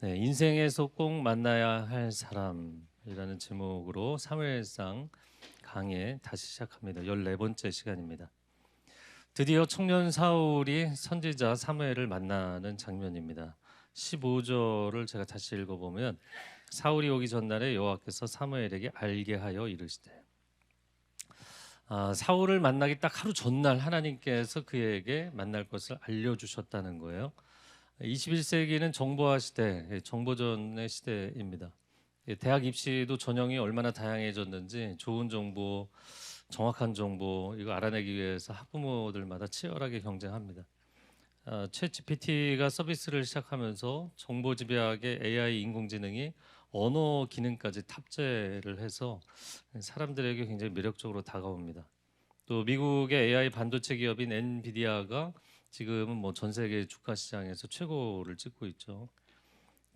네, 인생에서 꼭 만나야 할 사람이라는 제목으로 사무엘상 강해 다시 시작합니다. 14번째 시간입니다. 드디어 청년 사울이 선지자 사무엘을 만나는 장면입니다. 15절을 제가 다시 읽어보면 사울이 오기 전날에 여호와께서 사무엘에게 알게 하여 이르시되, 사울을 만나기 딱 하루 전날 하나님께서 그에게 만날 것을 알려주셨다는 거예요. 21세기는 정보화 시대, 정보전의 시대입니다. 대학 입시도 전형이 얼마나 다양해졌는지 좋은 정보, 정확한 정보 이거 알아내기 위해서 학부모들마다 치열하게 경쟁합니다. 챗 GPT가 서비스를 시작하면서 정보 집약의 AI 인공지능이 언어 기능까지 탑재를 해서 사람들에게 굉장히 매력적으로 다가옵니다. 또 미국의 AI 반도체 기업인 엔비디아가 지금은 뭐 전 세계 주가 시장에서 최고를 찍고 있죠.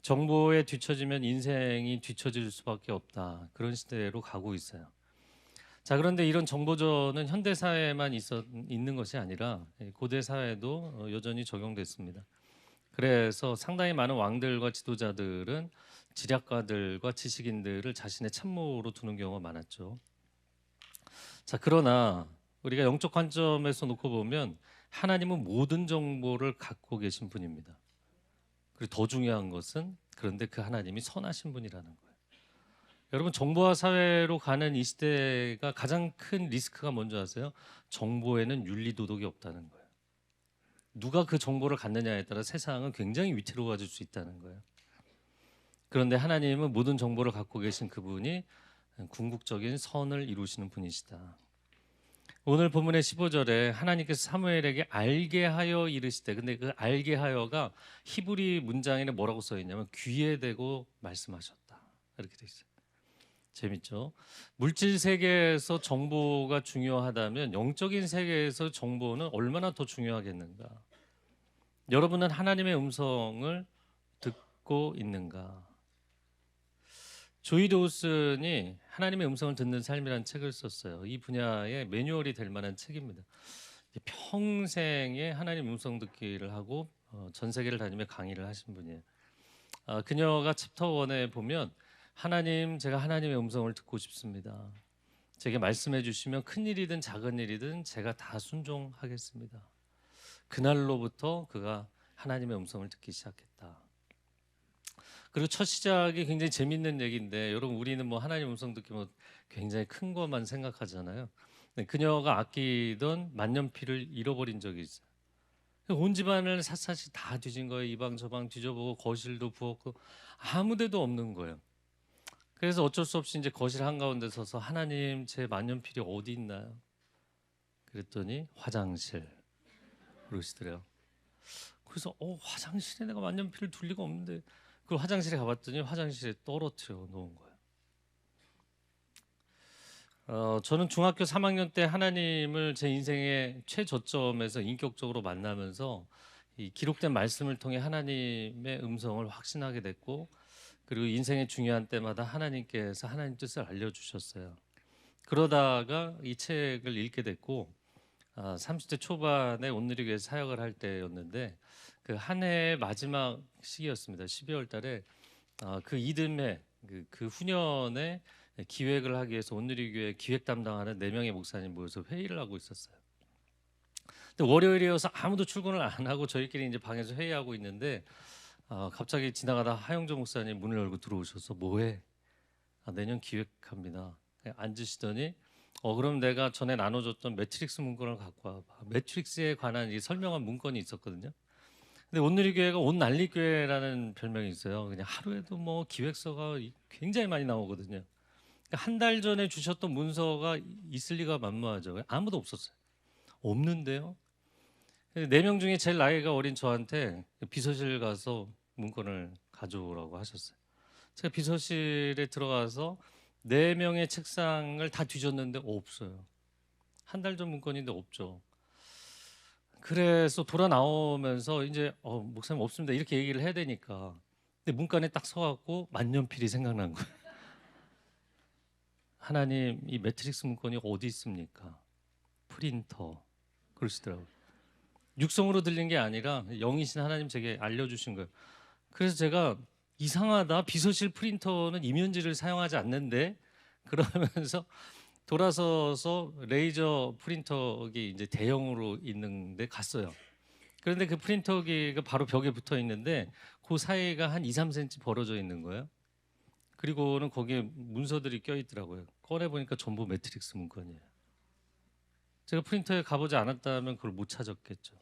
정보에 뒤처지면 인생이 뒤처질 수밖에 없다. 그런 시대로 가고 있어요. 자, 그런데 이런 정보전은 현대 사회에만 있는 것이 아니라 고대 사회도 여전히 적용됐습니다. 그래서 상당히 많은 왕들과 지도자들은 지략가들과 지식인들을 자신의 참모로 두는 경우가 많았죠. 자, 그러나 우리가 영적 관점에서 놓고 보면 하나님은 모든 정보를 갖고 계신 분입니다. 그리고 더 중요한 것은 그런데 그 하나님이 선하신 분이라는 거예요. 여러분, 정보화 사회로 가는 이 시대가 가장 큰 리스크가 뭔지 아세요? 정보에는 윤리 도덕이 없다는 거예요. 누가 그 정보를 갖느냐에 따라 세상은 굉장히 위태로워질 수 있다는 거예요. 그런데 하나님은 모든 정보를 갖고 계신 그분이 궁극적인 선을 이루시는 분이시다. 오늘 본문의 15절에 하나님께서 사무엘에게 알게 하여 이르시되, 근데 그 알게 하여가 히브리 문장에는 뭐라고 써 있냐면 귀에 대고 말씀하셨다, 이렇게 돼 있어요. 재밌죠? 물질 세계에서 정보가 중요하다면 영적인 세계에서 정보는 얼마나 더 중요하겠는가? 여러분은 하나님의 음성을 듣고 있는가? 조이 도슨이 하나님의 음성을 듣는 삶이라는 책을 썼어요. 이 분야의 매뉴얼이 될 만한 책입니다. 평생에 하나님 음성 듣기를 하고 전 세계를 다니며 강의를 하신 분이에요. 그녀가 챕터 1에 보면 하나님, 제가 하나님의 음성을 듣고 싶습니다. 제게 말씀해 주시면 큰 일이든 작은 일이든 제가 다 순종하겠습니다. 그날로부터 그가 하나님의 음성을 듣기 시작했다. 그리고 첫 시작이 굉장히 재밌는 얘기인데, 여러분, 우리는 뭐 하나님 음성 듣기 뭐 굉장히 큰 것만 생각하잖아요. 그녀가 아끼던 만년필을 잃어버린 적이 있어요. 온 집안을 샅샅이 다 뒤진 거예요. 이방 저방 뒤져보고 거실도 부었고 아무 데도 없는 거예요. 그래서 어쩔 수 없이 이제 거실 한가운데 서서 하나님, 제 만년필이 어디 있나요? 그랬더니 화장실 그러시더래요. 그래서 화장실에 내가 만년필을 둘 리가 없는데, 그 화장실에 가봤더니 화장실에 떨어뜨려 놓은 거예요. 저는 중학교 3학년 때 하나님을 제 인생의 최저점에서 인격적으로 만나면서 이 기록된 말씀을 통해 하나님의 음성을 확신하게 됐고, 그리고 인생의 중요한 때마다 하나님께서 하나님 뜻을 알려주셨어요. 그러다가 이 책을 읽게 됐고, 30대 초반에 온누리교회 사역을 할 때였는데 그 한 해의 마지막 시기였습니다. 12월 달에 그 이듬해 그 후년에 기획을 하기 위해서 온누리교회 기획 담당하는 4명의 목사님 모여서 회의를 하고 있었어요. 근데 월요일이어서 아무도 출근을 안 하고 저희끼리 이제 방에서 회의하고 있는데 갑자기 지나가다 하영조 목사님 문을 열고 들어오셔서 뭐해? 내년 기획합니다. 앉으시더니 그럼 내가 전에 나눠줬던 매트릭스 문건을 갖고 와봐. 매트릭스에 관한 이 설명한 문건이 있었거든요. 근데 온누리교회가 온난리교회라는 별명이 있어요. 그냥 하루에도 뭐 기획서가 굉장히 많이 나오거든요. 그러니까 한 달 전에 주셨던 문서가 있을 리가 만무하죠. 아무도 없었어요. 없는데요. 4명 중에 제일 나이가 어린 저한테 비서실 가서 문건을 가져오라고 하셨어요. 제가 비서실에 들어가서 4명의 책상을 다 뒤졌는데 없어요. 한 달 전 문건인데 없죠. 그래서 돌아 나오면서 이제 목사님 없습니다 이렇게 얘기를 해야 되니까, 근데 문간에 딱 서갖고 만년필이 생각난 거예요. 하나님, 이 매트릭스 문건이 어디 있습니까? 프린터. 그러시더라고요. 육성으로 들린 게 아니라 영이신 하나님 제게 알려주신 거예요. 그래서 제가 이상하다. 비서실 프린터는 이면지를 사용하지 않는데 그러면서 돌아서서 레이저 프린터기 이제 대형으로 있는데 갔어요. 그런데 그 프린터기가 바로 벽에 붙어 있는데 그 사이가 한 2, 3cm 벌어져 있는 거예요. 그리고는 거기에 문서들이 껴 있더라고요. 꺼내 보니까 전부 매트릭스 문건이에요. 제가 프린터에 가보지 않았다면 그걸 못 찾았겠죠.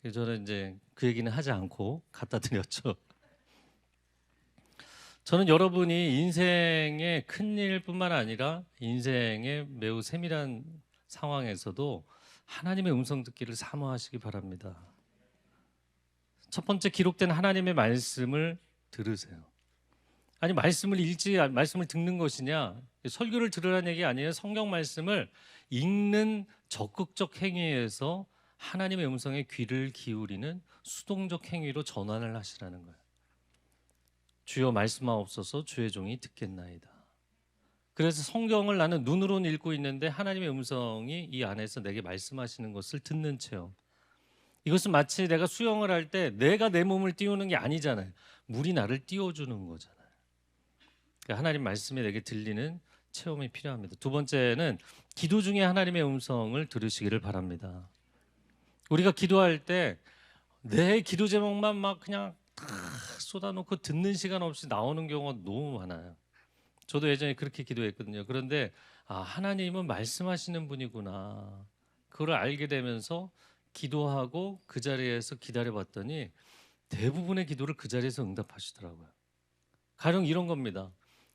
그래서 저는 이제 그 얘기는 하지 않고 갖다 드렸죠. 저는 여러분이 인생의 큰일뿐만 아니라 인생의 매우 세밀한 상황에서도 하나님의 음성 듣기를 사모하시기 바랍니다. 첫 번째, 기록된 하나님의 말씀을 들으세요. 아니, 말씀을 읽지 말씀을 듣는 것이냐, 설교를 들으라는 얘기 아니에요. 성경 말씀을 읽는 적극적 행위에서 하나님의 음성에 귀를 기울이는 수동적 행위로 전환을 하시라는 거예요. 주여 말씀하옵소서, 주의 종이 듣겠나이다. 그래서 성경을 나는 눈으로는 읽고 있는데 하나님의 음성이 이 안에서 내게 말씀하시는 것을 듣는 체험. 이것은 마치 내가 수영을 할 때 내가 내 몸을 띄우는 게 아니잖아요. 물이 나를 띄워주는 거잖아요. 그러니까 하나님 말씀이 내게 들리는 체험이 필요합니다. 두 번째는 기도 중에 하나님의 음성을 들으시기를 바랍니다. 우리가 기도할 때 내 기도 제목만 막 그냥 다 쏟아놓고 듣는 시간 없이 나오는 경우가 너무 많아요. 저도 예전에 그렇게 기도했거든요. 그런데 하나님은 말씀하시는 분이구나. 그걸 알게 되면서 기도하고 그 자리에서 기다려봤더니 대부분의 기도를 그 자리에서 응답하시더라고요. 가령 이런 겁니다.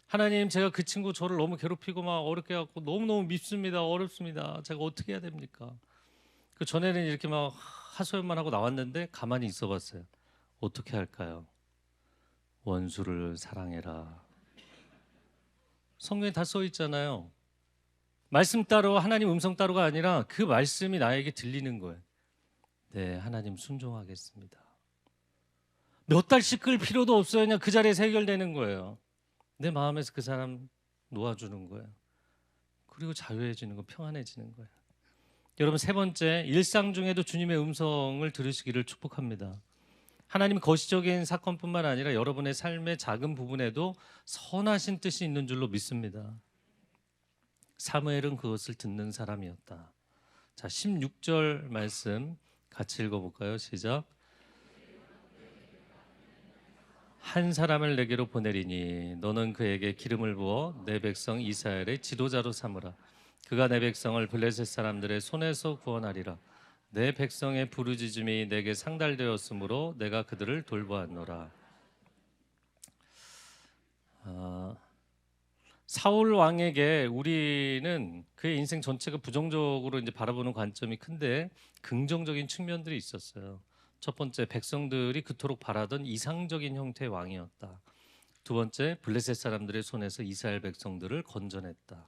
하나님, 제가 그 친구 저를 너무 괴롭히고 막 어렵게 해갖고 너무너무 밉습니다. 어렵습니다. 제가 어떻게 해야 됩니까? 그 전에는 이렇게 막 하소연만 하고 나왔는데 가만히 있어봤어요. 어떻게 할까요? 원수를 사랑해라. 성경에 다 써 있잖아요. 말씀 따로 하나님 음성 따로가 아니라 그 말씀이 나에게 들리는 거예요. 네, 하나님 순종하겠습니다. 몇 달씩 끌 필요도 없어요. 그냥 그 자리에서 해결되는 거예요. 내 마음에서 그 사람 놓아주는 거예요. 그리고 자유해지는 거, 평안해지는 거예요. 여러분, 세 번째, 일상 중에도 주님의 음성을 들으시기를 축복합니다. 하나님 거시적인 사건뿐만 아니라 여러분의 삶의 작은 부분에도 선하신 뜻이 있는 줄로 믿습니다. 사무엘은 그것을 듣는 사람이었다. 자, 16절 말씀 같이 읽어볼까요? 시작. 한 사람을 내게로 보내리니 너는 그에게 기름을 부어 내 백성 이스라엘의 지도자로 삼으라. 그가 내 백성을 블레셋 사람들의 손에서 구원하리라. 내 백성의 부르짖음이 내게 상달되었으므로 내가 그들을 돌보았노라. 사울 왕에게 우리는 그의 인생 전체가 부정적으로 이제 바라보는 관점이 큰데 긍정적인 측면들이 있었어요. 첫 번째, 백성들이 그토록 바라던 이상적인 형태의 왕이었다. 두 번째, 블레셋 사람들의 손에서 이스라엘 백성들을 건져냈다.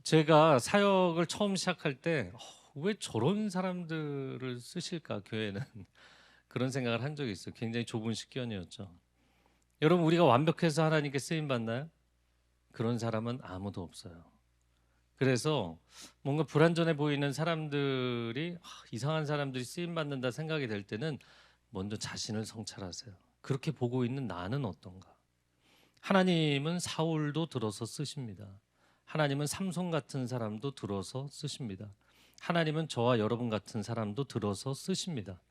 제가 사역을 처음 시작할 때 왜 저런 사람들을 쓰실까 교회는 그런 생각을 한 적이 있어요. 굉장히 좁은 식견이었죠. 여러분, 우리가 완벽해서 하나님께 쓰임 받나요? 그런 사람은 아무도 없어요. 그래서 뭔가 불완전해 보이는 사람들이 이상한 사람들이 쓰임 받는다 생각이 될 때는 먼저 자신을 성찰하세요. 그렇게 보고 있는 나는 어떤가? 하나님은 사울도 들어서 쓰십니다. 하나님은 삼손 같은 사람도 들어서 쓰십니다. 하나님은 저와 여러분 같은 사람도 들어서 쓰십니다.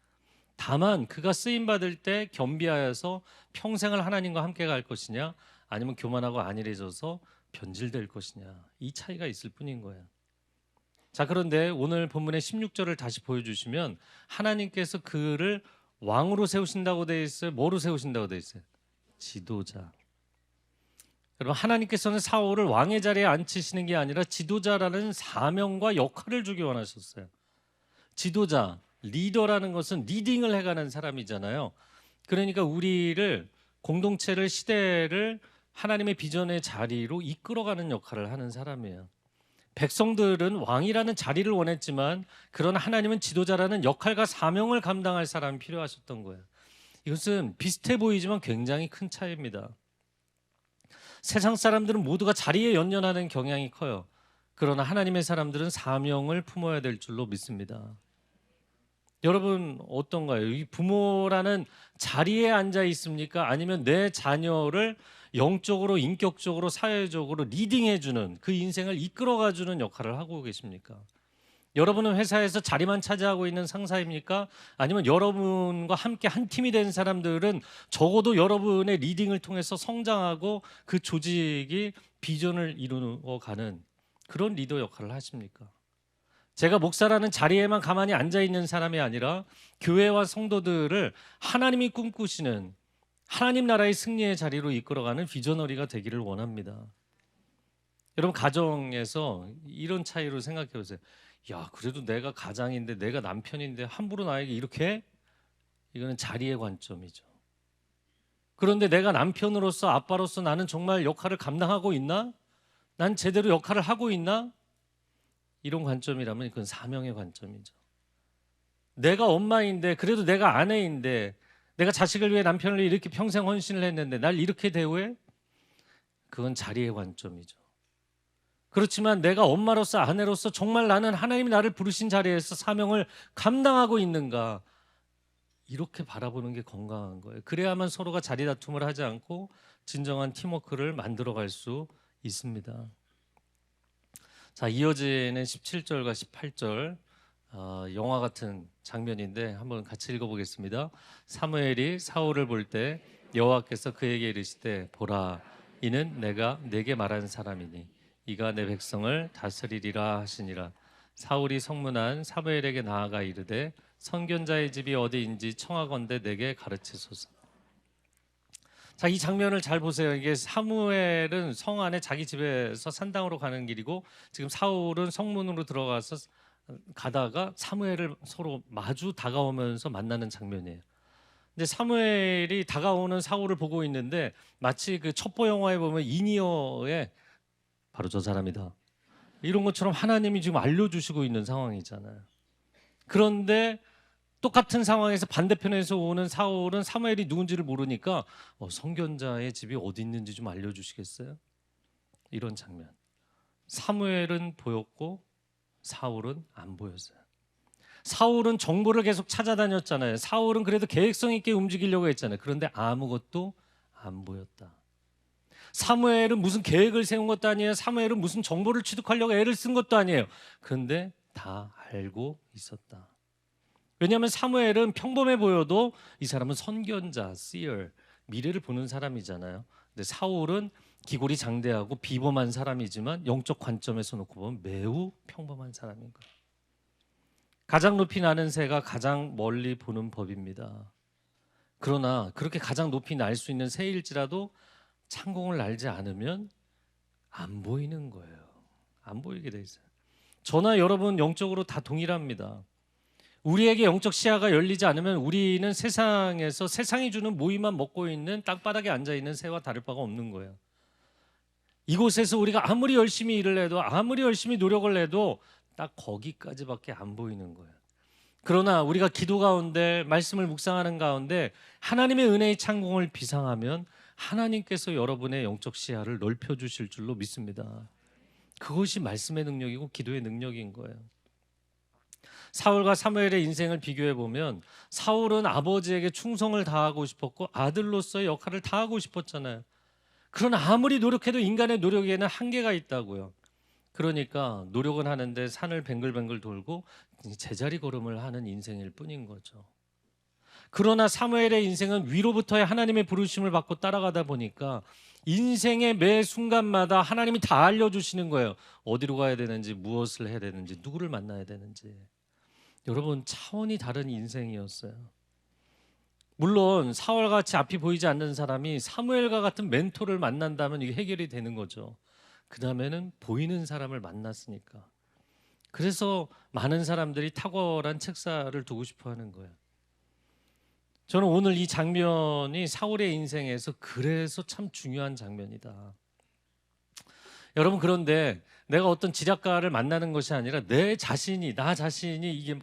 다만 그가 쓰임 받을 때 겸비하여서 평생을 하나님과 함께 갈 것이냐, 아니면 교만하고 안일해져서 변질될 것이냐, 이 차이가 있을 뿐인 거예요. 자, 그런데 오늘 본문의 16절을 다시 보여주시면 하나님께서 그를 왕으로 세우신다고 되어 있어요? 뭐로 세우신다고 되어 있어요? 지도자. 여러분, 하나님께서는 사울을 왕의 자리에 앉히시는 게 아니라 지도자라는 사명과 역할을 주기 원하셨어요. 지도자, 리더라는 것은 리딩을 해가는 사람이잖아요. 그러니까 우리를, 공동체를, 시대를 하나님의 비전의 자리로 이끌어가는 역할을 하는 사람이에요. 백성들은 왕이라는 자리를 원했지만 그러나 하나님은 지도자라는 역할과 사명을 감당할 사람이 필요하셨던 거예요. 이것은 비슷해 보이지만 굉장히 큰 차이입니다. 세상 사람들은 모두가 자리에 연연하는 경향이 커요. 그러나 하나님의 사람들은 사명을 품어야 될 줄로 믿습니다. 여러분 어떤가요? 이 부모라는 자리에 앉아 있습니까? 아니면 내 자녀를 영적으로, 인격적으로, 사회적으로 리딩해주는, 그 인생을 이끌어가주는 역할을 하고 계십니까? 여러분은 회사에서 자리만 차지하고 있는 상사입니까? 아니면 여러분과 함께 한 팀이 된 사람들은 적어도 여러분의 리딩을 통해서 성장하고 그 조직이 비전을 이루어가는 그런 리더 역할을 하십니까? 제가 목사라는 자리에만 가만히 앉아 있는 사람이 아니라 교회와 성도들을 하나님이 꿈꾸시는 하나님 나라의 승리의 자리로 이끌어가는 비저너리가 되기를 원합니다. 여러분 가정에서 이런 차이로 생각해 보세요. 야, 그래도 내가 가장인데, 내가 남편인데 함부로 나에게 이렇게 해? 이거는 자리의 관점이죠. 그런데 내가 남편으로서, 아빠로서 나는 정말 역할을 감당하고 있나? 난 제대로 역할을 하고 있나? 이런 관점이라면 그건 사명의 관점이죠. 내가 엄마인데, 그래도 내가 아내인데, 내가 자식을 위해 남편을 위해 이렇게 평생 헌신을 했는데 날 이렇게 대우해? 그건 자리의 관점이죠. 그렇지만 내가 엄마로서, 아내로서 정말 나는 하나님이 나를 부르신 자리에서 사명을 감당하고 있는가, 이렇게 바라보는 게 건강한 거예요. 그래야만 서로가 자리 다툼을 하지 않고 진정한 팀워크를 만들어갈 수 있습니다. 자, 이어지는 17절과 18절, 영화 같은 장면인데 한번 같이 읽어보겠습니다. 사무엘이 사울을 볼 때 여호와께서 그에게 이르시되, 보라, 이는 내가 내게 말한 사람이니 이가 내 백성을 다스리리라 하시니라. 사울이 성문한 사무엘에게 나아가 이르되, 선견자의 집이 어디인지 청하건대 내게 가르치소서. 자, 이 장면을 잘 보세요. 이게 사무엘은 성 안에 자기 집에서 산당으로 가는 길이고, 지금 사울은 성문으로 들어가서 가다가 사무엘을 서로 마주 다가오면서 만나는 장면이에요. 근데 사무엘이 다가오는 사울을 보고 있는데 마치 그 첩보 영화에 보면 이니어에 바로 저 사람이다, 이런 것처럼 하나님이 지금 알려주시고 있는 상황이잖아요. 그런데 똑같은 상황에서 반대편에서 오는 사울은 사무엘이 누군지를 모르니까 선견자의 집이 어디 있는지 좀 알려주시겠어요? 이런 장면. 사무엘은 보였고 사울은 안 보였어요. 사울은 정보를 계속 찾아다녔잖아요. 사울은 그래도 계획성 있게 움직이려고 했잖아요. 그런데 아무것도 안 보였다. 사무엘은 무슨 계획을 세운 것도 아니에요. 사무엘은 무슨 정보를 취득하려고 애를 쓴 것도 아니에요. 그런데 다 알고 있었다. 왜냐하면 사무엘은 평범해 보여도 이 사람은 선견자, seer, 미래를 보는 사람이잖아요. 근데 사울은 기골이 장대하고 비범한 사람이지만 영적 관점에서 놓고 보면 매우 평범한 사람인 거예요. 가장 높이 나는 새가 가장 멀리 보는 법입니다. 그러나 그렇게 가장 높이 날 수 있는 새일지라도 창공을 날지 않으면 안 보이는 거예요. 안 보이게 돼 있어요. 저나 여러분 영적으로 다 동일합니다. 우리에게 영적 시야가 열리지 않으면 우리는 세상에서 세상이 주는 모이만 먹고 있는 땅바닥에 앉아 있는 새와 다를 바가 없는 거예요. 이곳에서 우리가 아무리 열심히 일을 해도, 아무리 열심히 노력을 해도 딱 거기까지밖에 안 보이는 거예요. 그러나 우리가 기도 가운데, 말씀을 묵상하는 가운데 하나님의 은혜의 창공을 비상하면 하나님께서 여러분의 영적 시야를 넓혀 주실 줄로 믿습니다. 그것이 말씀의 능력이고 기도의 능력인 거예요. 사울과 사무엘의 인생을 비교해 보면 사울은 아버지에게 충성을 다하고 싶었고 아들로서의 역할을 다하고 싶었잖아요. 그러나 아무리 노력해도 인간의 노력에는 한계가 있다고요. 그러니까 노력은 하는데 산을 뱅글뱅글 돌고 제자리 걸음을 하는 인생일 뿐인 거죠. 그러나 사무엘의 인생은 위로부터의 하나님의 부르심을 받고 따라가다 보니까 인생의 매 순간마다 하나님이 다 알려주시는 거예요. 어디로 가야 되는지, 무엇을 해야 되는지, 누구를 만나야 되는지. 여러분, 차원이 다른 인생이었어요. 물론 사울같이 앞이 보이지 않는 사람이 사무엘과 같은 멘토를 만난다면 이게 해결이 되는 거죠. 그 다음에는 보이는 사람을 만났으니까. 그래서 많은 사람들이 탁월한 책사를 두고 싶어 하는 거예요. 저는 오늘 이 장면이 사울의 인생에서 그래서 참 중요한 장면이다. 여러분, 그런데 내가 어떤 지략가를 만나는 것이 아니라 내 자신이, 나 자신이 이게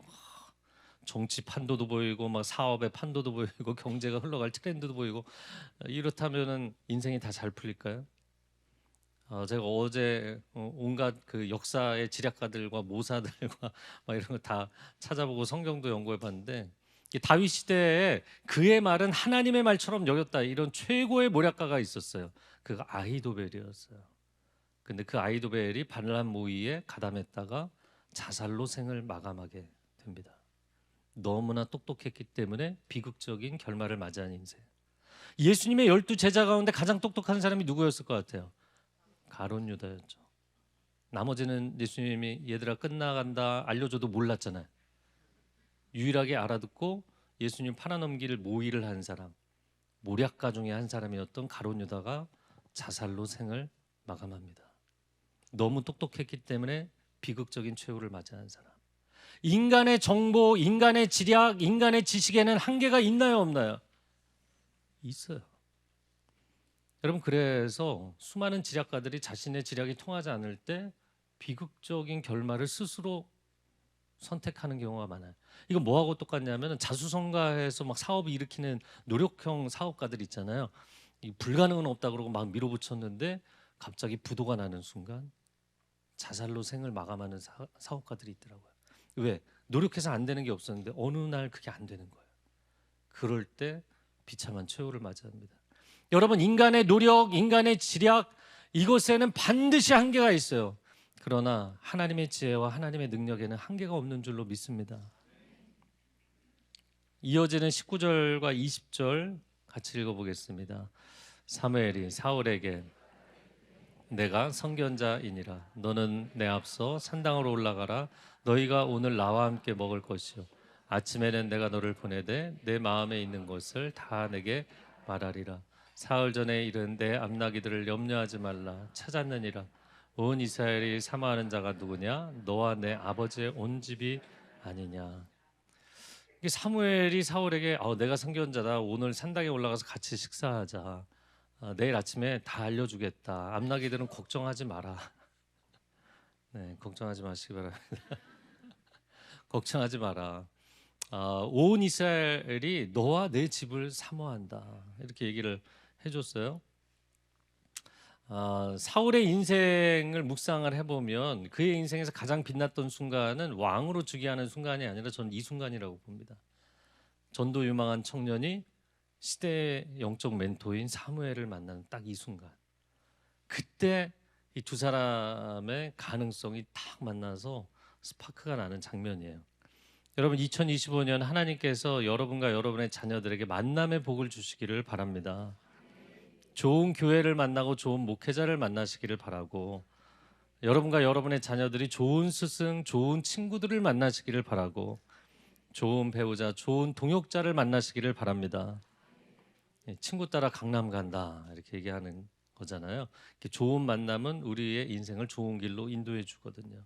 정치 판도도 보이고 막 사업의 판도도 보이고 경제가 흘러갈 트렌드도 보이고 이렇다면은 인생이 다 잘 풀릴까요? 제가 어제 온갖 그 역사의 지략가들과 모사들과 막 이런 거 다 찾아보고 성경도 연구해 봤는데, 이 다윗 시대에 그의 말은 하나님의 말처럼 여겼다, 이런 최고의 모략가가 있었어요. 그가 아히도벨이었어요. 근데 그 아히도벨이 반란 모의에 가담했다가 자살로 생을 마감하게 됩니다. 너무나 똑똑했기 때문에 비극적인 결말을 맞이한 인생. 예수님의 12 제자 가운데 가장 똑똑한 사람이 누구였을 것 같아요? 가룟 유다였죠. 나머지는 예수님이 얘들아 끝나간다 알려줘도 몰랐잖아요. 유일하게 알아듣고 예수님 팔아넘기를 모의를 한 사람, 모략가 중에 한 사람이었던 가룟 유다가 자살로 생을 마감합니다. 너무 똑똑했기 때문에 비극적인 최후를 맞이한 사람. 인간의 정보, 인간의 지략, 인간의 지식에는 한계가 있나요, 없나요? 있어요. 여러분, 그래서 수많은 지략가들이 자신의 지략이 통하지 않을 때 비극적인 결말을 스스로 선택하는 경우가 많아요. 이거 뭐하고 똑같냐면 자수성가해서 막 사업을 일으키는 노력형 사업가들 있잖아요. 이 불가능은 없다 그러고 막 밀어붙였는데 갑자기 부도가 나는 순간 자살로 생을 마감하는 사업가들이 있더라고요. 왜? 노력해서 안 되는 게 없었는데 어느 날 그게 안 되는 거예요. 그럴 때 비참한 최후를 맞이합니다. 여러분, 인간의 노력, 인간의 지략, 이것에는 반드시 한계가 있어요. 그러나 하나님의 지혜와 하나님의 능력에는 한계가 없는 줄로 믿습니다. 이어지는 19절과 20절 같이 읽어보겠습니다. 사무엘이 사울에게 내가 선견자이니라. 너는 내 앞서 산당으로 올라가라. 너희가 오늘 나와 함께 먹을 것이요 아침에는 내가 너를 보내되 내 마음에 있는 것을 다 내게 말하리라. 사흘 전에 이른 내 암나기들을 염려하지 말라. 찾았느니라. 온 이스라엘이 사모하는 자가 누구냐? 너와 내 아버지의 온 집이 아니냐. 사무엘이 사울에게 내가 선견자다. 오늘 산당에 올라가서 같이 식사하자. 내일 아침에 다 알려주겠다. 암나기들은 걱정하지 마라. 네, 걱정하지 마시기 바랍니다. 걱정하지 마라. 온 이스라엘이 너와 내 집을 사모한다. 이렇게 얘기를 해줬어요. 사울의 인생을 묵상을 해보면 그의 인생에서 가장 빛났던 순간은 왕으로 즉위하는 순간이 아니라 저는 이 순간이라고 봅니다. 전도 유망한 청년이 시대의 영적 멘토인 사무엘을 만나는 딱 이 순간, 그때 이 두 사람의 가능성이 딱 만나서 스파크가 나는 장면이에요. 여러분, 2025년 하나님께서 여러분과 여러분의 자녀들에게 만남의 복을 주시기를 바랍니다. 좋은 교회를 만나고 좋은 목회자를 만나시기를 바라고, 여러분과 여러분의 자녀들이 좋은 스승, 좋은 친구들을 만나시기를 바라고, 좋은 배우자, 좋은 동역자를 만나시기를 바랍니다. 친구 따라 강남 간다 이렇게 얘기하는 거잖아요. 좋은 만남은 우리의 인생을 좋은 길로 인도해 주거든요.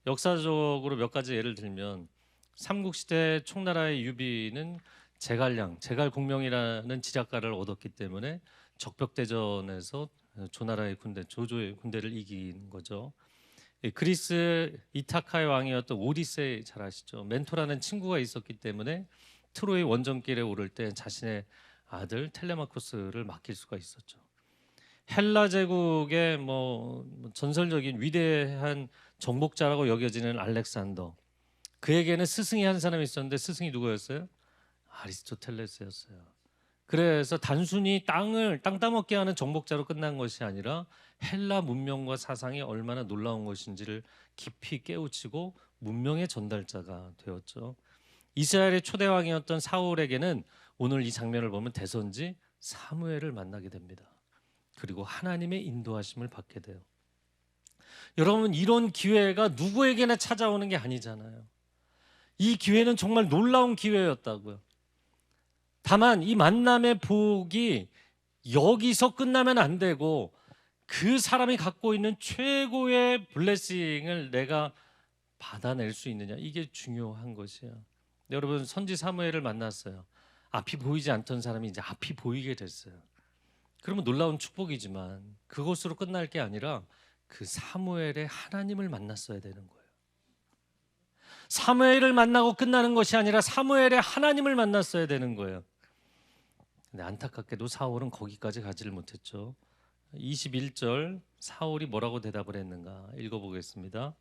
역사적으로 몇 가지 예를 들면 삼국시대 총나라의 유비는 제갈공명이라는 지략가를 얻었기 때문에 적벽대전에서 조나라의 군대, 조조의 군대를 이긴 거죠. 그리스 이타카의 왕이었던 오디세이 잘 아시죠? 멘토라는 친구가 있었기 때문에 트로이 원정길에 오를 때 자신의 아들 텔레마코스를 맡길 수가 있었죠. 헬라 제국의 전설적인 위대한 정복자라고 여겨지는 알렉산더, 그에게는 스승이 한 사람이 있었는데 스승이 누구였어요? 아리스토텔레스였어요. 그래서 단순히 땅 따먹게 하는 정복자로 끝난 것이 아니라 헬라 문명과 사상이 얼마나 놀라운 것인지를 깊이 깨우치고 문명의 전달자가 되었죠. 이스라엘의 초대 왕이었던 사울에게는 오늘 이 장면을 보면 대선지 사무엘을 만나게 됩니다. 그리고 하나님의 인도하심을 받게 돼요. 여러분, 이런 기회가 누구에게나 찾아오는 게 아니잖아요. 이 기회는 정말 놀라운 기회였다고요. 다만 이 만남의 복이 여기서 끝나면 안 되고 그 사람이 갖고 있는 최고의 블레싱을 내가 받아낼 수 있느냐, 이게 중요한 것이에요. 여러분, 선지 사무엘을 만났어요. 앞이 보이지 않던 사람이 이제 앞이 보이게 됐어요. 그러면 놀라운 축복이지만 그것으로 끝날 게 아니라 그 사무엘의 하나님을 만났어야 되는 거예요. 사무엘을 만나고 끝나는 것이 아니라 사무엘의 하나님을 만났어야 되는 거예요. 근데 안타깝게도 사울은 거기까지 가지를 못했죠. 21절 사울이 뭐라고 대답을 했는가 읽어보겠습니다.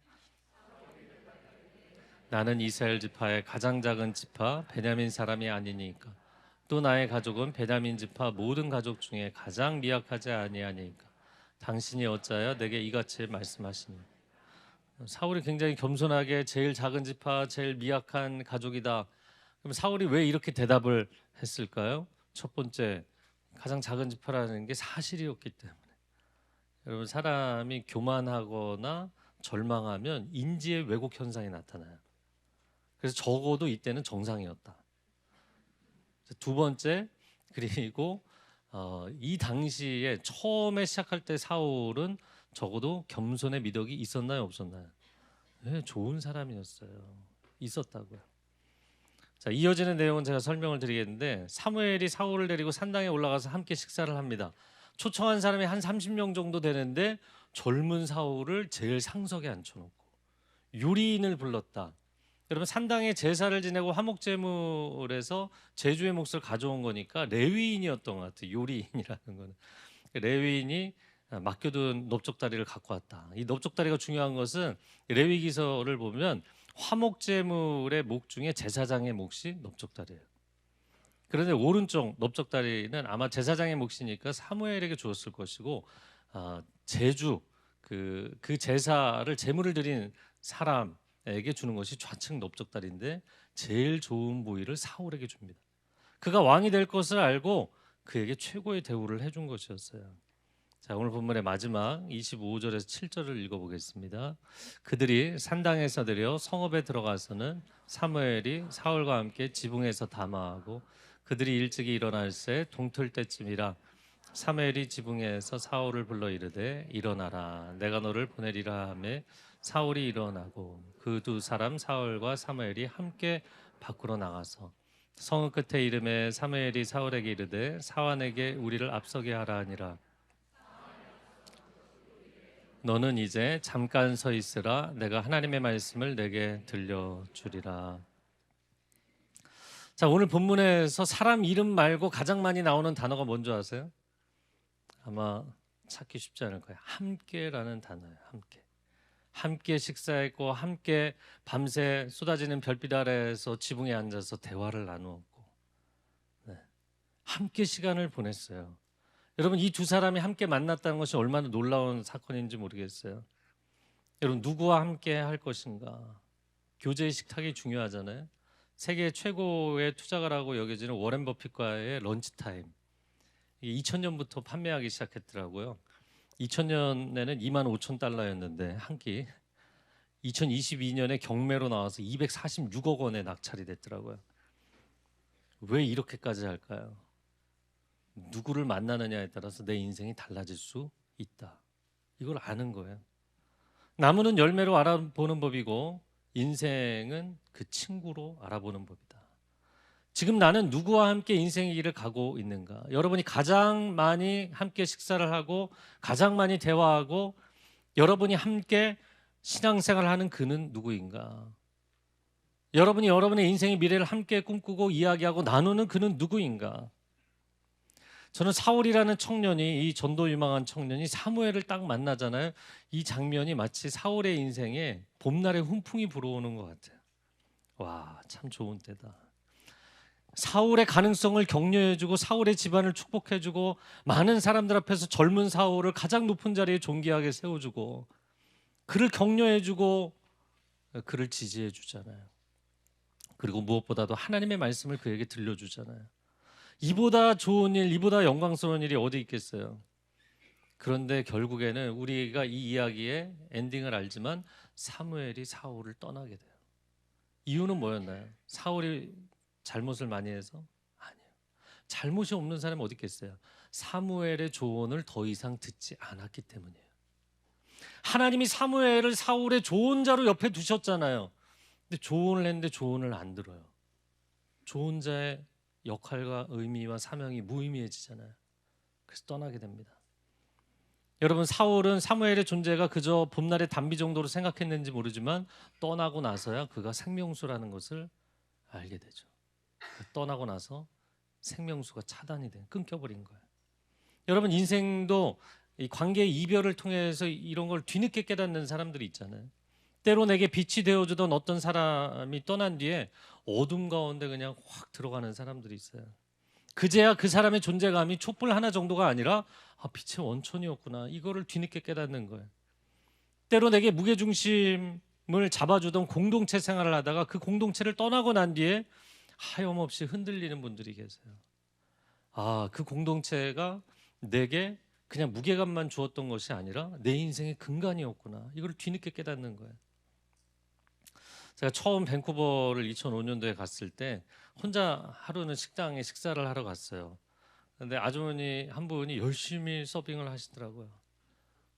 나는 이스라엘 지파의 가장 작은 지파 베냐민 사람이 아니니까 또 나의 가족은 베냐민 지파 모든 가족 중에 가장 미약하지 아니하니까 당신이 어찌하여 내게 이같이 말씀하시니. 사울이 굉장히 겸손하게 제일 작은 지파 제일 미약한 가족이다. 그럼 사울이 왜 이렇게 대답을 했을까요? 첫 번째, 가장 작은 지파라는 게 사실이었기 때문에. 여러분, 사람이 교만하거나 절망하면 인지의 왜곡 현상이 나타나요. 그래서 적어도 이때는 정상이었다. 두 번째, 그리고 이 당시에 처음에 시작할 때 사울은 적어도 겸손의 미덕이 있었나요, 없었나요? 네, 좋은 사람이었어요. 있었다고요. 자, 이어지는 내용은 제가 설명을 드리겠는데 사무엘이 사울을 데리고 산당에 올라가서 함께 식사를 합니다. 초청한 사람이 한 30명 정도 되는데 젊은 사울을 제일 상석에 앉혀놓고 요리인을 불렀다. 여러분, 산당에 제사를 지내고 화목제물에서 제주의 몫을 가져온 거니까 레위인이었던 것 같아요. 요리인이라는 거는 레위인이 맡겨둔 넓적다리를 갖고 왔다. 이 넓적다리가 중요한 것은 레위기서를 보면 화목제물의 목 중에 제사장의 몫이 넓적다리예요. 그런데 오른쪽 넓적다리는 아마 제사장의 몫이니까 사무엘에게 주었을 것이고 제주 그 제사를 제물을 드린 사람에게 주는 것이 좌측 넓적다리인데 제일 좋은 부위를 사울에게 줍니다. 그가 왕이 될 것을 알고 그에게 최고의 대우를 해준 것이었어요. 자, 오늘 본문의 마지막 25절에서 7절을 읽어보겠습니다. 그들이 산당에서 내려 성읍에 들어가서는 사무엘이 사울과 함께 지붕에서 담화하고 그들이 일찍이 일어날새 동틀 때쯤이라 사무엘이 지붕에서 사울을 불러 이르되 일어나라 내가 너를 보내리라 하매 사울이 일어나고 그 두 사람 사울과 사무엘이 함께 밖으로 나가서 성읍 끝에 이름에 사무엘이 사울에게 이르되 사환에게 우리를 앞서게 하라 하니라. 너는 이제 잠깐 서 있으라 내가 하나님의 말씀을 내게 들려주리라. 자, 오늘 본문에서 사람 이름 말고 가장 많이 나오는 단어가 뭔지 아세요? 아마 찾기 쉽지 않을 거예요. 함께라는 단어예요. 함께. 함께 식사했고 함께 밤새 쏟아지는 별빛 아래에서 지붕에 앉아서 대화를 나누었고 함께 시간을 보냈어요. 여러분, 이 두 사람이 함께 만났다는 것이 얼마나 놀라운 사건인지 모르겠어요. 여러분, 누구와 함께 할 것인가? 교제의 식탁이 중요하잖아요. 세계 최고의 투자가라고 여겨지는 워렌 버핏과의 런치타임. 이게 2000년부터 판매하기 시작했더라고요. 2000년에는 25,000달러였는데 한 끼. 2022년에 경매로 나와서 246억 원에 낙찰이 됐더라고요. 왜 이렇게까지 할까요? 누구를 만나느냐에 따라서 내 인생이 달라질 수 있다. 이걸 아는 거예요. 나무는 열매로 알아보는 법이고 인생은 그 친구로 알아보는 법이다. 지금 나는 누구와 함께 인생의 길을 가고 있는가? 여러분이 가장 많이 함께 식사를 하고 가장 많이 대화하고 여러분이 함께 신앙생활하는 그는 누구인가? 여러분이 여러분의 인생의 미래를 함께 꿈꾸고 이야기하고 나누는 그는 누구인가? 저는 사울이라는 청년이, 이 전도 유망한 청년이 사무엘을 딱 만나잖아요. 이 장면이 마치 사울의 인생에 봄날의 훈풍이 불어오는 것 같아요. 와, 참 좋은 때다. 사울의 가능성을 격려해주고 사울의 집안을 축복해주고 많은 사람들 앞에서 젊은 사울을 가장 높은 자리에 존귀하게 세워주고 그를 격려해주고 그를 지지해주잖아요. 그리고 무엇보다도 하나님의 말씀을 그에게 들려주잖아요. 이보다 좋은 일, 이보다 영광스러운 일이 어디 있겠어요? 그런데 결국에는 우리가 이 이야기의 엔딩을 알지만 사무엘이 사울을 떠나게 돼요. 이유는 뭐였나요? 사울이 잘못을 많이 해서? 아니에요. 잘못이 없는 사람이 어디 있겠어요? 사무엘의 조언을 더 이상 듣지 않았기 때문이에요. 하나님이 사무엘을 사울의 조언자로 옆에 두셨잖아요. 근데 조언을 했는데 조언을 안 들어요. 조언자의 역할과 의미와 사명이 무의미해지잖아요. 그래서 떠나게 됩니다. 여러분, 사울은 사무엘의 존재가 그저 봄날의 단비 정도로 생각했는지 모르지만 떠나고 나서야 그가 생명수라는 것을 알게 되죠. 떠나고 나서 생명수가 차단이 돼 끊겨버린 거예요. 여러분, 인생도 이 관계 이별을 통해서 이런 걸 뒤늦게 깨닫는 사람들이 있잖아요. 때로 내게 빛이 되어주던 어떤 사람이 떠난 뒤에 어둠 가운데 그냥 확 들어가는 사람들이 있어요. 그제야 그 사람의 존재감이 촛불 하나 정도가 아니라 빛의 원천이었구나, 이거를 뒤늦게 깨닫는 거예요. 때로 내게 무게중심을 잡아주던 공동체 생활을 하다가 그 공동체를 떠나고 난 뒤에 하염없이 흔들리는 분들이 계세요. 그 공동체가 내게 그냥 무게감만 주었던 것이 아니라 내 인생의 근간이었구나, 이걸 뒤늦게 깨닫는 거예요. 제가 처음 밴쿠버를 2005년도에 갔을 때 혼자 하루는 식당에 식사를 하러 갔어요. 근데 아주머니 한 분이 열심히 서빙을 하시더라고요.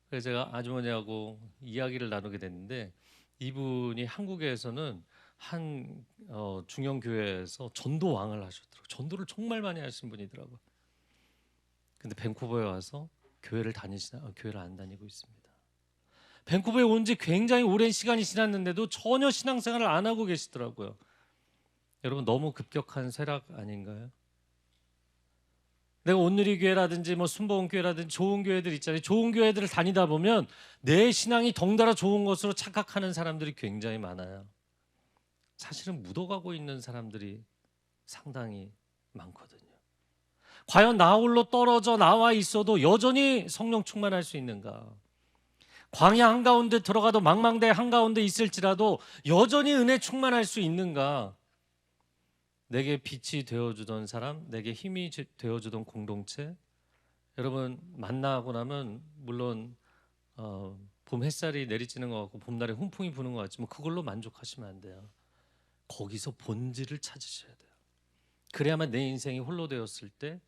그래서 제가 아주머니하고 이야기를 나누게 됐는데, 이분이 한국에서는 한 중형 교회에서 전도왕을 하셨더라고요. 전도를 정말 많이 하신 분이더라고요. 근데 밴쿠버에 와서 교회를 안 다니고 있습니다. 밴쿠버에 온 지 굉장히 오랜 시간이 지났는데도 전혀 신앙생활을 안 하고 계시더라고요. 여러분, 너무 급격한 쇠락 아닌가요? 내가 온누리교회라든지 순복음교회라든지 좋은 교회들 있잖아요. 좋은 교회들을 다니다 보면 내 신앙이 덩달아 좋은 것으로 착각하는 사람들이 굉장히 많아요. 사실은 묻어가고 있는 사람들이 상당히 많거든요. 과연 나 홀로 떨어져 나와 있어도 여전히 성령 충만할 수 있는가? 광야 한가운데 들어가도 망망대 한가운데 있을지라도 여전히 은혜 충만할 수 있는가? 내게 빛이 되어주던 사람, 내게 힘이 되어주던 공동체, 여러분 만나고 나면 물론 봄 햇살이 내리쬐는 것 같고 봄날에 훈풍이 부는 것 같지만 그걸로 만족하시면 안 돼요. 거기서 본질을 찾으셔야 돼요. 그래야만 내 인생이 홀로 되었을 때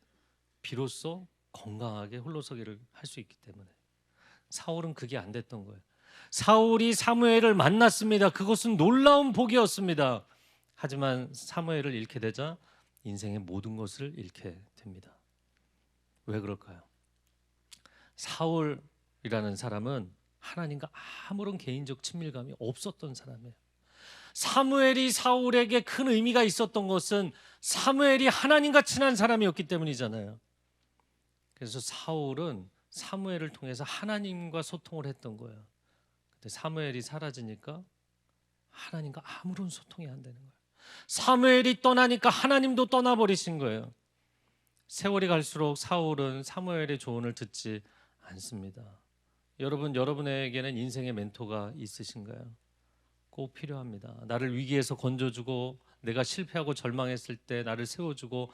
비로소 건강하게 홀로서기를 할 수 있기 때문에. 사울은 그게 안 됐던 거예요. 사울이 사무엘을 만났습니다. 그것은 놀라운 복이었습니다. 하지만 사무엘을 잃게 되자 인생의 모든 것을 잃게 됩니다. 왜 그럴까요? 사울이라는 사람은 하나님과 아무런 개인적 친밀감이 없었던 사람이에요. 사무엘이 사울에게 큰 의미가 있었던 것은 사무엘이 하나님과 친한 사람이었기 때문이잖아요. 그래서 사울은 사무엘을 통해서 하나님과 소통을 했던 거예요. 근데 사무엘이 사라지니까 하나님과 아무런 소통이 안 되는 거예요. 사무엘이 떠나니까 하나님도 떠나버리신 거예요. 세월이 갈수록 사울은 사무엘의 조언을 듣지 않습니다. 여러분, 여러분에게는 인생의 멘토가 있으신가요? 꼭 필요합니다. 나를 위기에서 건져주고 내가 실패하고 절망했을 때 나를 세워주고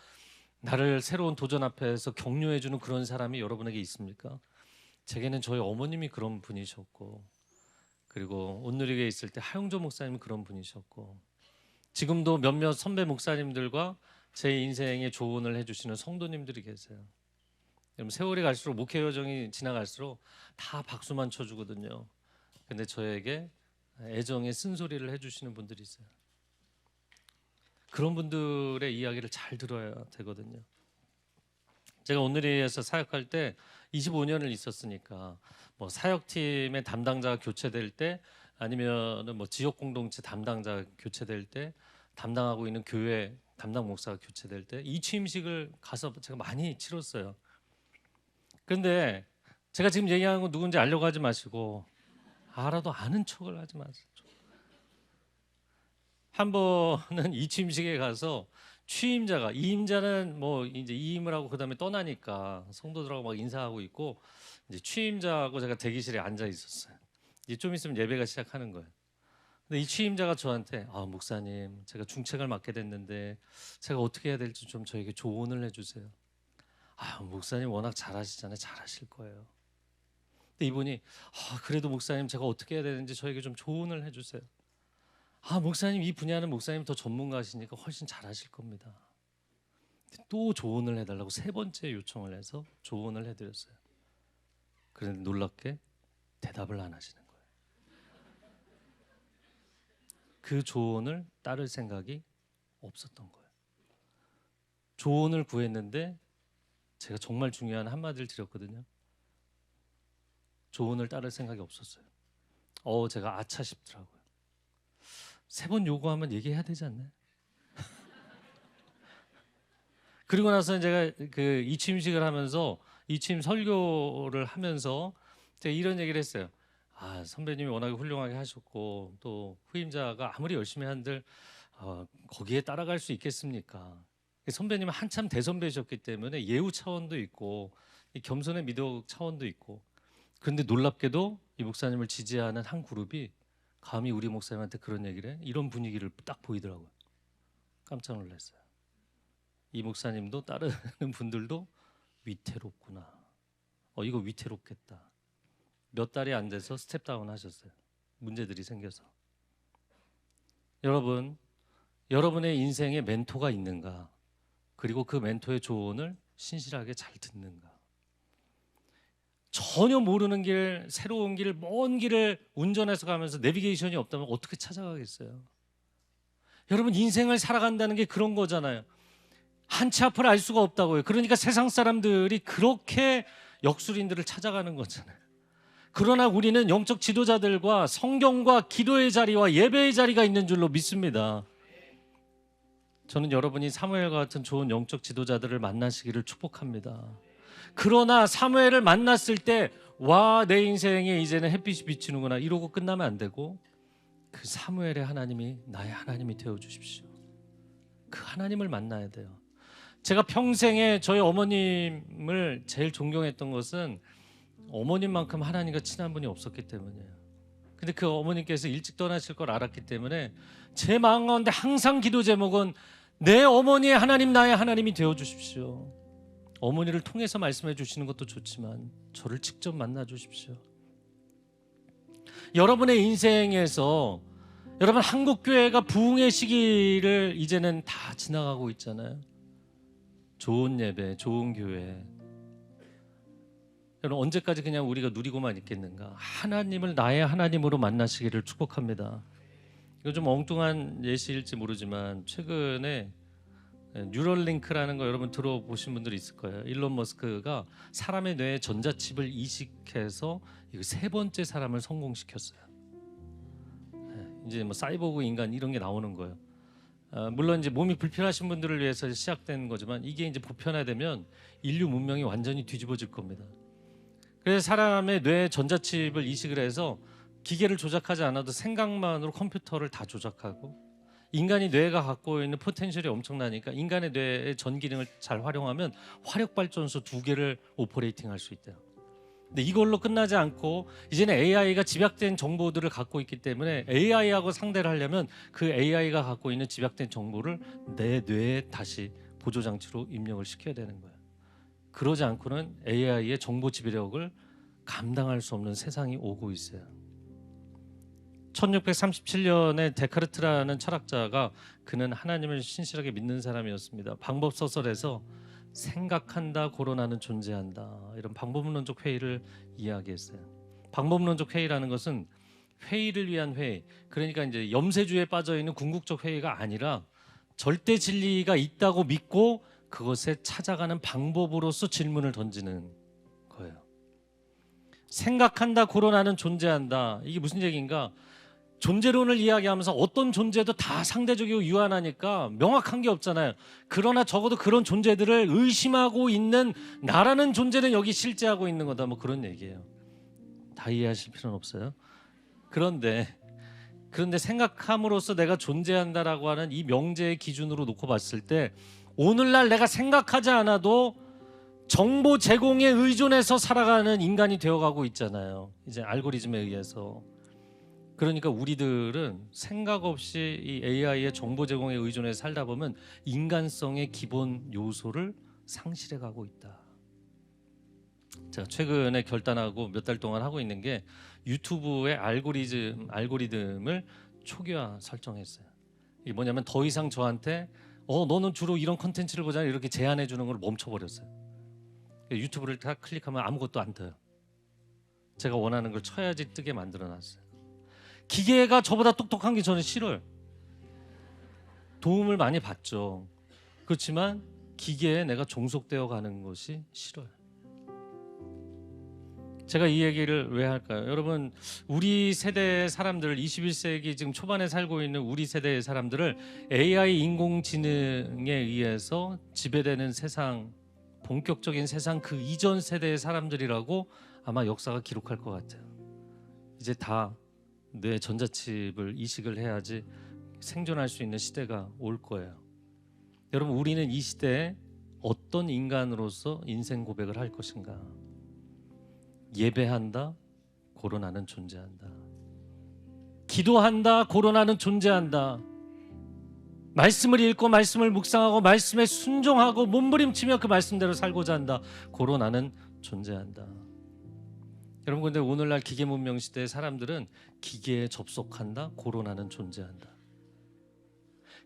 나를 새로운 도전 앞에서 격려해주는 그런 사람이 여러분에게 있습니까? 제게는 저희 어머님이 그런 분이셨고, 그리고 온누리교회에 있을 때 하용조 목사님이 그런 분이셨고, 지금도 몇몇 선배 목사님들과 제 인생에 조언을 해주시는 성도님들이 계세요. 여러분, 세월이 갈수록 목회 여정이 지나갈수록 다 박수만 쳐주거든요. 근데 저에게 애정의 쓴소리를 해주시는 분들이 있어요. 그런 분들의 이야기를 잘 들어야 되거든요. 제가 온누리에서 사역할 때 25년을 있었으니까 사역팀의 담당자가 교체될 때 아니면 지역 공동체 담당자가 교체될 때 담당하고 있는 교회 담당 목사가 교체될 때 이 취임식을 가서 제가 많이 치렀어요. 그런데 제가 지금 얘기하는 거 누군지 알려고 하지 마시고 알아도 아는 척을 하지 마세요. 한 번은 이 취임식에 가서 취임자가, 이임자는 이제 이임을 하고 그다음에 떠나니까 성도들하고 막 인사하고 있고, 이제 취임자하고 제가 대기실에 앉아 있었어요. 이제 좀 있으면 예배가 시작하는 거예요. 근데 이 취임자가 저한테 목사님, 제가 중책을 맡게 됐는데 제가 어떻게 해야 될지 좀 저에게 조언을 해주세요. 목사님 워낙 잘하시잖아요. 잘하실 거예요. 근데 이분이 그래도 목사님, 제가 어떻게 해야 되는지 저에게 좀 조언을 해주세요. 목사님, 이 분야는 목사님 더 전문가시니까 훨씬 잘하실 겁니다. 또 조언을 해달라고 세 번째 요청을 해서 조언을 해드렸어요. 그런데 놀랍게 대답을 안 하시는 거예요. 그 조언을 따를 생각이 없었던 거예요. 조언을 구했는데 제가 정말 중요한 한마디를 드렸거든요. 조언을 따를 생각이 없었어요. 제가 아차 싶더라고요. 세 번 요구하면 얘기해야 되지 않나요? 그리고 나서 제가 이 취임식을 하면서 이 취임 설교를 하면서 제가 이런 얘기를 했어요. 선배님이 워낙에 훌륭하게 하셨고 또 후임자가 아무리 열심히 한들 거기에 따라갈 수 있겠습니까? 선배님은 한참 대선배셨기 때문에 예우 차원도 있고 이 겸손의 미덕 차원도 있고, 그런데 놀랍게도 이 목사님을 지지하는 한 그룹이 감히 우리 목사님한테 그런 얘기를 해? 이런 분위기를 딱 보이더라고요. 깜짝 놀랐어요. 이 목사님도 따르는 분들도 위태롭구나. 이거 위태롭겠다. 몇 달이 안 돼서 스텝다운 하셨어요. 문제들이 생겨서. 여러분, 여러분의 인생에 멘토가 있는가? 그리고 그 멘토의 조언을 신실하게 잘 듣는가? 전혀 모르는 길, 새로운 길, 먼 길을 운전해서 가면서 내비게이션이 없다면 어떻게 찾아가겠어요? 여러분, 인생을 살아간다는 게 그런 거잖아요. 한치 앞을 알 수가 없다고요. 그러니까 세상 사람들이 그렇게 역술인들을 찾아가는 거잖아요. 그러나 우리는 영적 지도자들과 성경과 기도의 자리와 예배의 자리가 있는 줄로 믿습니다. 저는 여러분이 사무엘과 같은 좋은 영적 지도자들을 만나시기를 축복합니다. 그러나 사무엘을 만났을 때 와, 내 인생에 이제는 햇빛이 비치는구나 이러고 끝나면 안 되고, 그 사무엘의 하나님이 나의 하나님이 되어주십시오. 그 하나님을 만나야 돼요. 제가 평생에 저희 어머님을 제일 존경했던 것은 어머님만큼 하나님과 친한 분이 없었기 때문이에요. 근데 그 어머님께서 일찍 떠나실 걸 알았기 때문에 제 마음 가운데 항상 기도 제목은 내 어머니의 하나님, 나의 하나님이 되어주십시오. 어머니를 통해서 말씀해 주시는 것도 좋지만 저를 직접 만나 주십시오. 여러분의 인생에서 여러분, 한국교회가 부흥의 시기를 이제는 다 지나가고 있잖아요. 좋은 예배, 좋은 교회. 여러분, 언제까지 그냥 우리가 누리고만 있겠는가? 하나님을 나의 하나님으로 만나시기를 축복합니다. 이거 좀 엉뚱한 예시일지 모르지만 최근에 뉴럴링크라는 거 여러분 들어보신 분들이 있을 거예요. 일론 머스크가 사람의 뇌에 전자칩을 이식해서 이거 3번째 사람을 성공시켰어요. 이제 뭐 사이보그 인간 이런 게 나오는 거예요. 물론 이제 몸이 불편하신 분들을 위해서 시작된 거지만 이게 이제 보편화되면 인류 문명이 완전히 뒤집어질 겁니다. 그래서 사람의 뇌에 전자칩을 이식을 해서 기계를 조작하지 않아도 생각만으로 컴퓨터를 다 조작하고, 인간이 뇌가 갖고 있는 포텐셜이 엄청나니까 인간의 뇌의 전 기능을 잘 활용하면 화력발전소 2개를 오퍼레이팅 할 수 있대요. 근데 이걸로 끝나지 않고 이제는 AI가 집약된 정보들을 갖고 있기 때문에 AI하고 상대를 하려면 그 AI가 갖고 있는 집약된 정보를 내 뇌에 다시 보조장치로 입력을 시켜야 되는 거예요. 그러지 않고는 AI의 정보 지배력을 감당할 수 없는 세상이 오고 있어요. 1637년에 데카르트라는 철학자가, 그는 하나님을 신실하게 믿는 사람이었습니다. 방법소설에서 생각한다, 고론하는 존재한다, 이런 방법론적 회의를 이야기했어요. 방법론적 회의라는 것은 회의를 위한 회의, 그러니까 이제 염세주의에 빠져 있는 궁극적 회의가 아니라 절대 진리가 있다고 믿고 그것에 찾아가는 방법으로서 질문을 던지는 거예요. 생각한다, 고론하는 존재한다, 이게 무슨 얘기인가? 존재론을 이야기하면서 어떤 존재도 다 상대적이고 유한하니까 명확한 게 없잖아요. 그러나 적어도 그런 존재들을 의심하고 있는 나라는 존재는 여기 실제하고 있는 거다, 뭐 그런 얘기예요. 다 이해하실 필요는 없어요. 그런데 생각함으로써 내가 존재한다라고 하는 이 명제의 기준으로 놓고 봤을 때 오늘날 내가 생각하지 않아도 정보 제공에 의존해서 살아가는 인간이 되어가고 있잖아요. 이제 알고리즘에 의해서. 그러니까 우리들은 생각 없이 이 AI의 정보 제공에 의존해서 살다 보면 인간성의 기본 요소를 상실해 가고 있다. 제가 최근에 결단하고 몇 달 동안 하고 있는 게 유튜브의 알고리즘을 초기화 설정했어요. 이게 뭐냐면 더 이상 저한테 너는 주로 이런 컨텐츠를 보잖아 이렇게 제안해 주는 걸 멈춰버렸어요. 유튜브를 딱 클릭하면 아무것도 안 떠요. 제가 원하는 걸 쳐야지 뜨게 만들어놨어요. 기계가 저보다 똑똑한 게 저는 싫어요. 도움을 많이 받죠. 그렇지만 기계에 내가 종속되어 가는 것이 싫어요. 제가 이 얘기를 왜 할까요? 여러분, 우리 세대의 사람들, 21세기 지금 초반에 살고 있는 우리 세대의 사람들을 AI 인공지능에 의해서 지배되는 세상 본격적인 세상 그 이전 세대의 사람들이라고 아마 역사가 기록할 것 같아요. 이제 다 뇌 전자칩을 이식을 해야지 생존할 수 있는 시대가 올 거예요. 여러분, 우리는 이 시대에 어떤 인간으로서 인생 고백을 할 것인가? 예배한다, 고로나는 존재한다. 기도한다, 고로나는 존재한다. 말씀을 읽고 말씀을 묵상하고 말씀에 순종하고 몸부림치며 그 말씀대로 살고자 한다. 고로나는 존재한다. 여러분, 근데 오늘날 기계 문명 시대의 사람들은 기계에 접속한다, 고로나는 존재한다.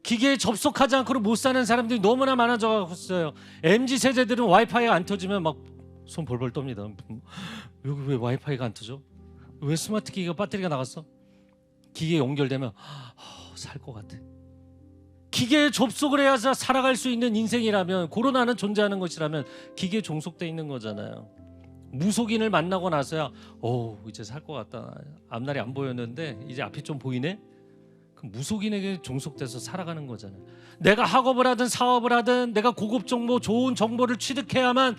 기계에 접속하지 않고는 못 사는 사람들이 너무나 많아져 있어요. MZ 세대들은 와이파이가 안 터지면 막 손 벌벌 떱니다. 여기 왜 와이파이가 안 터져? 왜 스마트 기기가 배터리가 나갔어? 기계에 연결되면 살 것 같아. 기계에 접속을 해야 살아갈 수 있는 인생이라면, 고로나는 존재하는 것이라면 기계에 종속돼 있는 거잖아요. 무속인을 만나고 나서야 이제 살 것 같다. 앞날이 안 보였는데 이제 앞이 좀 보이네. 그 무속인에게 종속돼서 살아가는 거잖아요. 내가 학업을 하든 사업을 하든 내가 고급 정보, 좋은 정보를 취득해야만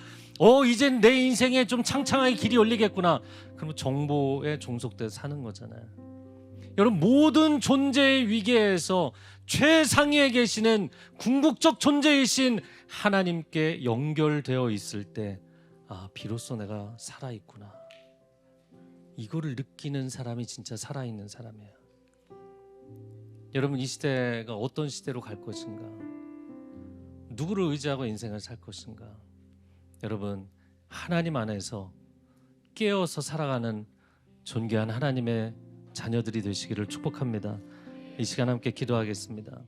이젠 내 인생에 좀 창창하게 길이 열리겠구나. 그러면 정보에 종속돼서 사는 거잖아요. 여러분, 모든 존재의 위계에서 최상위에 계시는 궁극적 존재이신 하나님께 연결되어 있을 때 비로소 내가 살아있구나. 이거를 느끼는 사람이 진짜 살아있는 사람이에요. 여러분, 이 시대가 어떤 시대로 갈 것인가? 누구를 의지하고 인생을 살 것인가? 여러분, 하나님 안에서 깨어서 살아가는 존귀한 하나님의 자녀들이 되시기를 축복합니다. 이 시간 함께 기도하겠습니다.